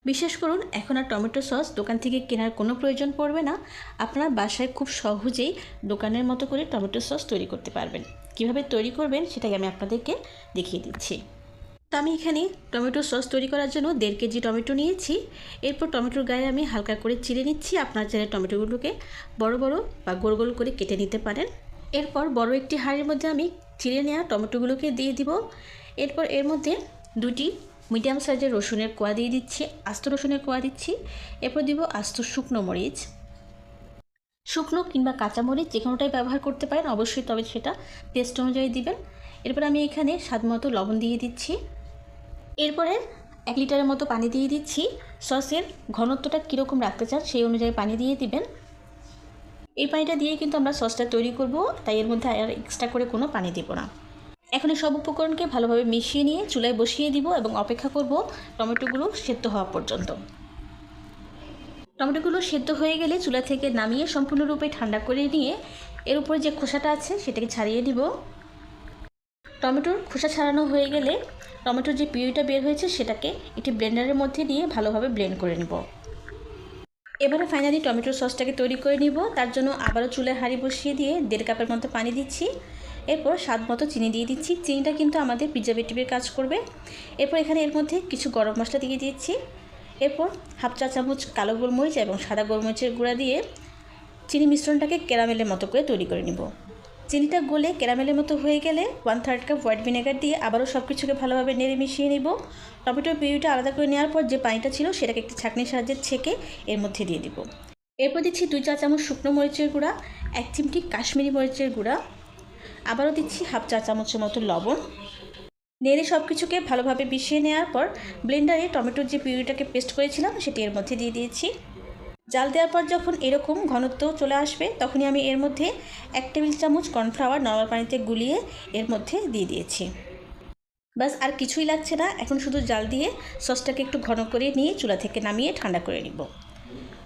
বিশ্বাস করুন, এখন আর টমেটো সস দোকান থেকে কেনার কোনো প্রয়োজন পড়বে না। আপনারা বাসায় খুব সহজেই দোকানের মতো করে টমেটো সস তৈরি করতে পারবেন। কিভাবে তৈরি করবেন সেটাই আমি আপনাদেরকে দেখিয়ে দিচ্ছি। তো আমি এখানে টমেটো সস তৈরি করার জন্য 1.5 কেজি টমেটো নিয়েছি। এরপর টমেটোর গায়ে আমি হালকা করে চিড়ে নিচ্ছি। আপনারা চাইলে টমেটোগুলোকে বড় বড় বা গোল গোল করে কেটে নিতে পারেন। এরপর বড় একটি হাঁড়ির মধ্যে আমি চিড়ে নেওয়া টমেটোগুলোকে দিয়ে দিব। এরপর এর মধ্যে 2টি মিডিয়াম সাইজের রসুনের কোয়া দিয়ে দিচ্ছি, আস্ত রসুনের কোয়া দিচ্ছি। এরপর দিব আস্ত শুকনো মরিচ, শুকনো কিংবা কাঁচা মরিচ যে কোনোটাই ব্যবহার করতে পারেন অবশ্যই, তবে সেটা টেস্ট অনুযায়ী দিবেন। এরপর আমি এখানে স্বাদ মতো লবণ দিয়ে দিচ্ছি। এরপরে 1 লিটারের মতো পানি দিয়ে দিচ্ছি। সসের ঘনত্বটা কীরকম রাখতে চান সেই অনুযায়ী পানি দিয়ে দিবেন। এই পানিটা দিয়ে কিন্তু আমরা সসটা তৈরি করব, তাই এর মধ্যে আর এক্সট্রা করে কোনো পানি দেব না। এখন এই সব উপকরণকে ভালোভাবে মিশিয়ে নিয়ে চুলায় বসিয়ে দিব এবং অপেক্ষা করব টমেটোগুলো সেদ্ধ হওয়া পর্যন্ত। টমেটোগুলো সেদ্ধ হয়ে গেলে চুলা থেকে নামিয়ে সম্পূর্ণরূপে ঠান্ডা করে নিয়ে এর উপরে যে খোসাটা আছে সেটাকে ছাড়িয়ে দিব। টমেটোর খোসা ছাড়ানো হয়ে গেলে টমেটোর যে পিউরিটা বের হয়েছে সেটাকে একটি ব্লেন্ডারের মধ্যে দিয়ে ভালোভাবে ব্লেন্ড করে নিব। এবারে ফাইনালি টমেটোর সসটাকে তৈরি করে নিব। তার জন্য আবারও চুলায় হাঁড়ি বসিয়ে দিয়ে 1.5 কাপের মতো পানি দিচ্ছি। এরপর স্বাদ মতো চিনি দিয়ে দিচ্ছি। চিনিটা কিন্তু আমাদের প্রিজারভেটিভের কাজ করবে। এরপর এখানে এর মধ্যে কিছু গরম মশলা দিয়ে দিচ্ছি। এরপর 1/2 চা চামচ কালো গোলমরিচ এবং সাদা গোলমরিচের গুঁড়া দিয়ে চিনি মিশ্রণটাকে ক্যারামেলের মতো করে তৈরি করে নিব। চিনিটা গলে ক্যারামেলের মতো হয়ে গেলে 1/3 কাপ হোয়াইট ভিনেগার দিয়ে আবারও সব কিছুকে ভালোভাবে নেড়ে মিশিয়ে নিব। টমেটোর পিউরিটা আলাদা করে নেওয়ার পর যে পানিটা ছিল সেটাকে একটি ছাঁকনির সাহায্যে ছেঁকে এর মধ্যে দিয়ে দিব। এরপর দিচ্ছি 2 চা চামচ শুকনো মরিচের গুঁড়া, 1 চিমটি কাশ্মীরি মরিচের গুঁড়া, আবারও দিচ্ছি 1/2 চা চামচের মতো লবণ। নেড়ে সব কিছুকে ভালোভাবে মিশিয়ে নেওয়ার পর ব্লেন্ডারে টমেটোর যে পিউরিটাকে পেস্ট করেছিলাম সেটি এর মধ্যে দিয়ে দিয়েছি। জাল দেওয়ার পর যখন এরকম ঘনত্ব চলে আসবে তখনই আমি এর মধ্যে 1 টেবিল চামচ কর্নফ্লাওয়ার নরমাল পানিতে গুলিয়ে এর মধ্যে দিয়ে দিয়েছি। বাস আর কিছুই লাগছে না, এখন শুধু জাল দিয়ে সসটাকে একটু ঘন করে নিয়ে চুলা থেকে নামিয়ে ঠান্ডা করে নিব।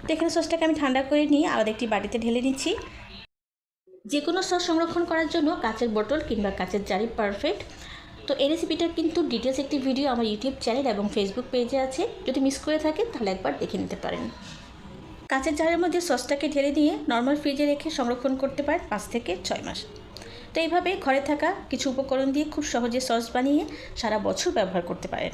তো এখানে সসটাকে আমি ঠান্ডা করে নিয়ে আলাদা একটি বাটিতে ঢেলে নিচ্ছি। যে কোনো সস সংরক্ষণ করার জন্য কাচের বোতল কিংবা কাচের জারই পারফেক্ট। তো এই রেসিপিটার কিন্তু ডিটেলস একটি ভিডিও আমার ইউটিউব চ্যানেল এবং ফেসবুক পেজে আছে, যদি মিস করে থাকেন তাহলে একবার দেখে নিতে পারেন। কাচের জারের মধ্যে সসটাকে ঢেলে দিয়ে নর্মাল ফ্রিজে রেখে সংরক্ষণ করতে পারেন 5 থেকে 6 মাস। তো এইভাবে ঘরে থাকা কিছু উপকরণ দিয়ে খুব সহজে সস বানিয়ে সারা বছর ব্যবহার করতে পারেন।